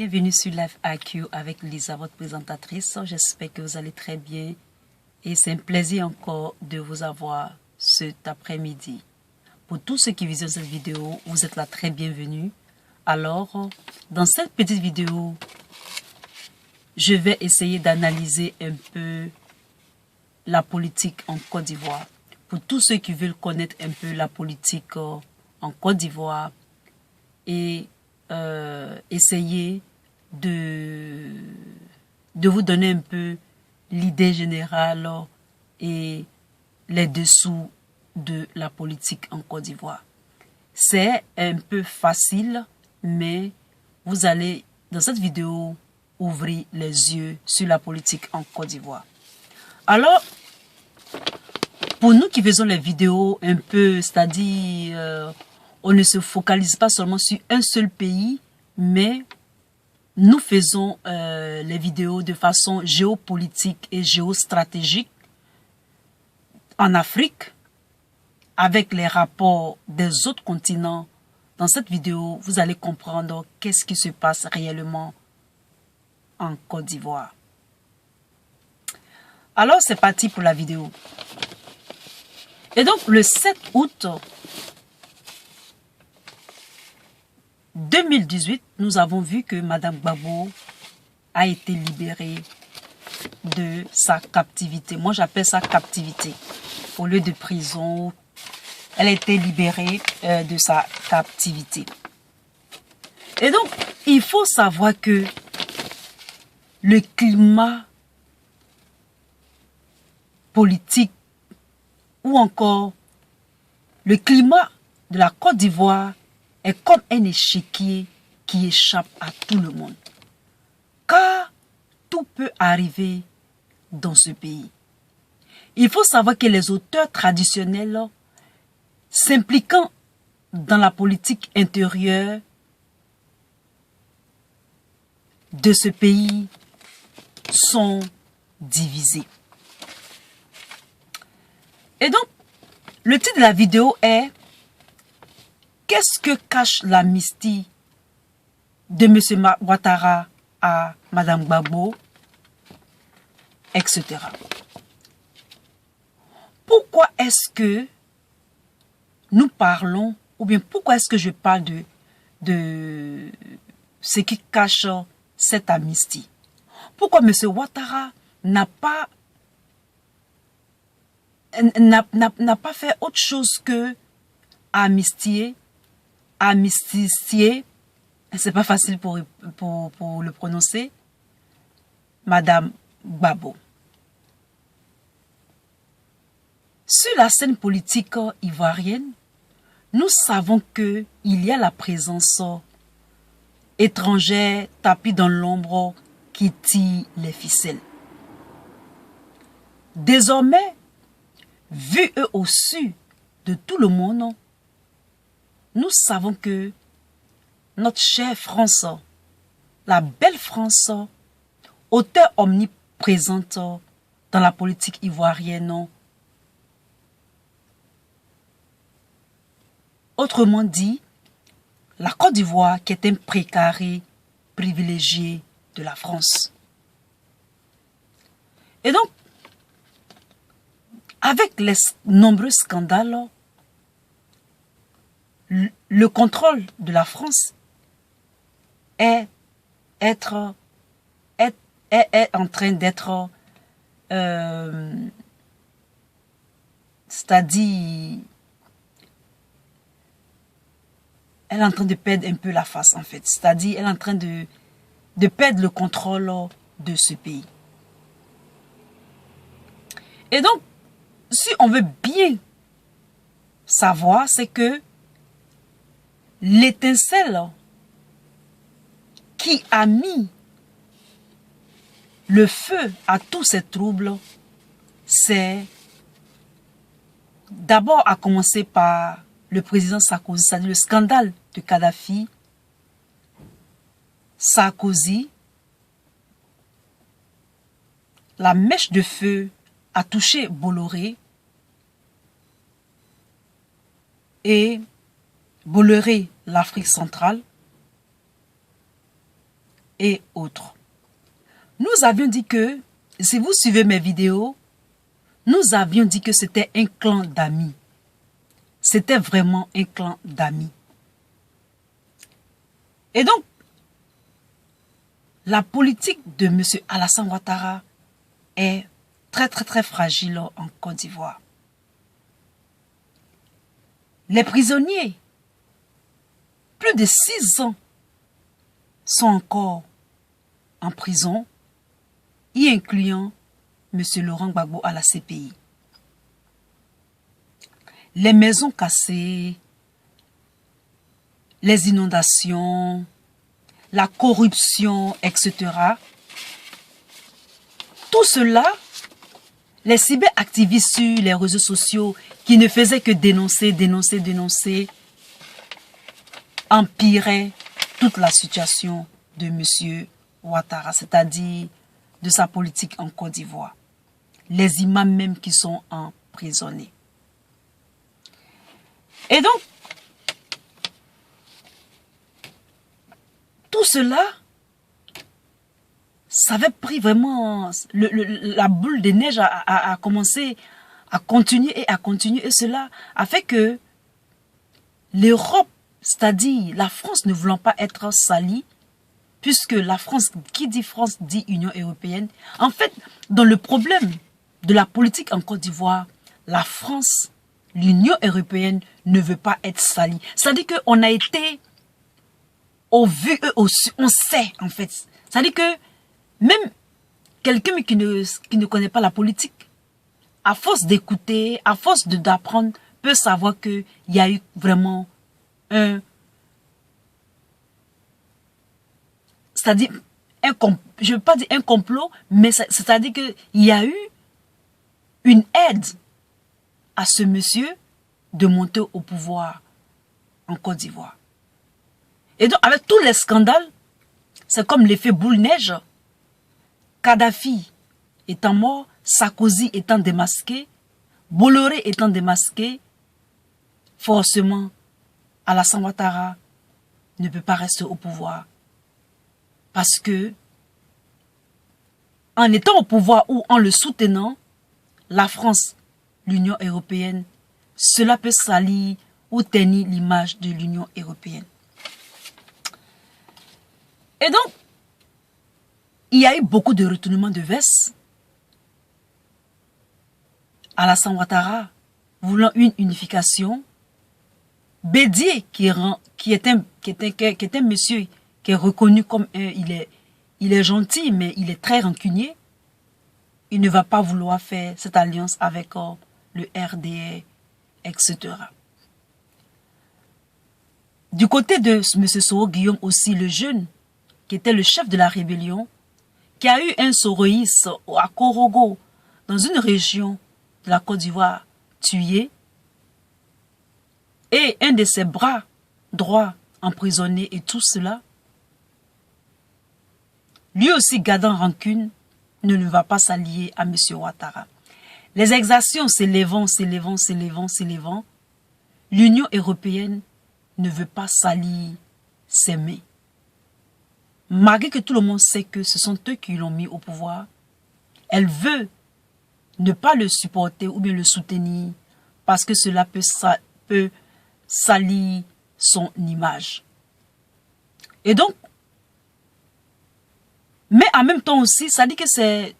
Bienvenue sur Life IQ avec Lisa, votre présentatrice. J'espère que vous allez très bien et c'est un plaisir encore de vous avoir cet après-midi. Pour tous ceux qui visionnent cette vidéo, vous êtes là très bienvenue. Alors, dans cette petite vidéo, je vais essayer d'analyser un peu la politique en Côte d'Ivoire. Pour tous ceux qui veulent connaître un peu la politique en Côte d'Ivoire et essayer de vous donner un peu l'idée générale et les dessous de la politique en Côte d'Ivoire. C'est un peu facile, mais vous allez, dans cette vidéo, ouvrir les yeux sur la politique en Côte d'Ivoire. Alors, pour nous qui faisons les vidéos un peu, c'est-à-dire, on ne se focalise pas seulement sur un seul pays, mais nous faisons les vidéos de façon géopolitique et géostratégique en Afrique, avec les rapports des autres continents. Dans cette vidéo, vous allez comprendre qu'est-ce qui se passe réellement en Côte d'Ivoire. Alors, c'est parti pour la vidéo. Et donc, le 7 août 2018, nous avons vu que Madame Gbagbo a été libérée de sa captivité. Moi, j'appelle ça captivité. Au lieu de prison, elle a été libérée de sa captivité. Et donc, il faut savoir que le climat politique ou encore le climat de la Côte d'Ivoire est comme un échiquier qui échappe à tout le monde. Car tout peut arriver dans ce pays. Il faut savoir que les auteurs traditionnels s'impliquant dans la politique intérieure de ce pays sont divisés. Et donc, le titre de la vidéo est « Qu'est-ce que cache l'amnistie de M. Ouattara à Mme Gbagbo ?» etc. Pourquoi est-ce que nous parlons, ou bien pourquoi est-ce que je parle de ce qui cache cette amnistie? Pourquoi M. Ouattara n'a pas fait autre chose que amnistier, c'est pas facile pour le prononcer, Madame Gbagbo. Sur la scène politique ivoirienne, nous savons qu'il y a la présence étrangère tapis dans l'ombre qui tire les ficelles. Désormais, vu eux au-dessus de tout le monde, nous savons que notre chère France, la belle France, auteur omniprésente dans la politique ivoirienne, autrement dit, la Côte d'Ivoire qui est un précaré privilégié de la France. Et donc, avec les nombreux scandales, le contrôle de la France est en train d'être, c'est-à-dire, elle est en train de perdre un peu la face en fait. C'est-à-dire, elle est en train de perdre le contrôle de ce pays. Et donc, si on veut bien savoir, c'est que l'étincelle qui a mis le feu à tous ces troubles, c'est d'abord à commencer par le président Sarkozy, c'est-à-dire le scandale de Kadhafi, Sarkozy, la mèche de feu a touché Bolloré et Bolloré, l'Afrique centrale, et autres. Nous avions dit que, si vous suivez mes vidéos, nous avions dit que c'était un clan d'amis. C'était vraiment un clan d'amis. Et donc, la politique de M. Alassane Ouattara est très fragile en Côte d'Ivoire. Les prisonniers, plus de 6 ans, sont encore en prison, y incluant M. Laurent Gbagbo à la CPI. Les maisons cassées, les inondations, la corruption, etc. Tout cela, les cyberactivistes sur les réseaux sociaux qui ne faisaient que dénoncer, empiraient toute la situation de M. Ouattara, c'est-à-dire de sa politique en Côte d'Ivoire. Les imams même qui sont emprisonnés. Et donc, tout cela, ça avait pris vraiment, la boule de neige a commencé à continuer. Et cela a fait que l'Europe, c'est-à-dire la France ne voulant pas être salie, puisque la France, qui dit France, dit Union européenne. En fait, dans le problème de la politique en Côte d'Ivoire, la France, l'Union européenne ne veut pas être salie. C'est-à-dire qu'on a été au vu et au su, on sait en fait. C'est-à-dire que même quelqu'un qui ne connaît pas la politique, à force d'écouter, à force d'apprendre, peut savoir qu'il y a eu vraiment c'est-à-dire, je ne veux pas dire un complot, mais c'est-à-dire qu'il y a eu une aide à ce monsieur de monter au pouvoir en Côte d'Ivoire. Et donc, avec tous les scandales, c'est comme l'effet boule-neige. Kadhafi étant mort, Sarkozy étant démasqué, Bolloré étant démasqué, forcément, Alassane Ouattara ne peut pas rester au pouvoir. Parce que, en étant au pouvoir ou en le soutenant, la France, l'Union européenne, cela peut salir ou ternir l'image de l'Union européenne. Et donc, il y a eu beaucoup de retournements de veste. Alassane Ouattara voulant une unification. Bédié, qui est un monsieur qui est reconnu comme il est gentil, mais il est très rancunier. Il ne va pas vouloir faire cette alliance avec le RDR, etc. Du côté de M. Soro Guillaume aussi, le jeune, qui était le chef de la rébellion, qui a eu un soroïs à Korogo, dans une région de la Côte d'Ivoire, tué, et un de ses bras droits emprisonné et tout cela, lui aussi gardant rancune, ne va pas s'allier à M. Ouattara. Les exactions s'élevant, l'Union européenne ne veut pas salir ses mains. Malgré que tout le monde sait que ce sont eux qui l'ont mis au pouvoir, elle veut ne pas le supporter ou bien le soutenir parce que cela peut salir son image. Et donc, mais en même temps aussi, ça dit que c'est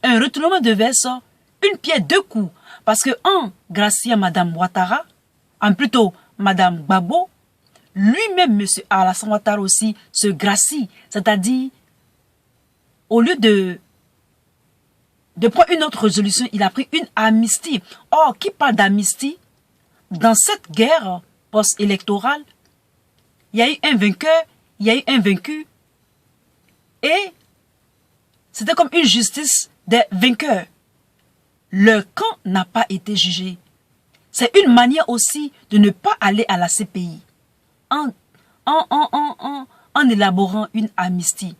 un retournement de veste, une pierre deux coups. Parce que, grâce à Mme Ouattara, plutôt Mme Gbagbo, lui-même, M. Alassane Ouattara aussi, se gracie. C'est-à-dire, au lieu de prendre une autre résolution, il a pris une amnistie. Or, qui parle d'amnistie? Dans cette guerre post-électorale, il y a eu un vainqueur, il y a eu un vaincu. Et c'était comme une justice des vainqueurs. Leur camp n'a pas été jugé. C'est une manière aussi de ne pas aller à la CPI en élaborant une amnistie.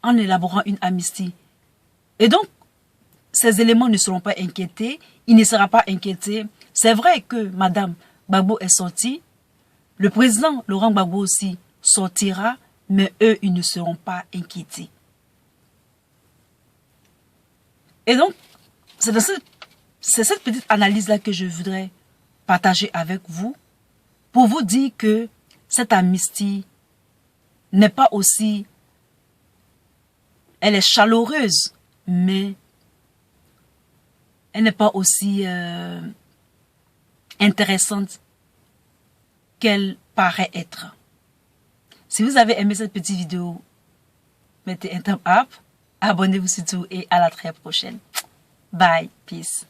En élaborant une amnistie. Et donc, ces éléments ne seront pas inquiétés. Il ne sera pas inquiété. C'est vrai que Mme Gbagbo est sortie. Le président Laurent Gbagbo aussi sortira, mais eux, ils ne seront pas inquiétés. Et donc, c'est cette petite analyse-là que je voudrais partager avec vous pour vous dire que cette amnistie n'est pas aussi... Elle est chaleureuse, mais elle n'est pas aussi intéressante qu'elle paraît être. Si vous avez aimé cette petite vidéo, mettez un thumb up, abonnez-vous surtout et à la très prochaine. Bye, peace.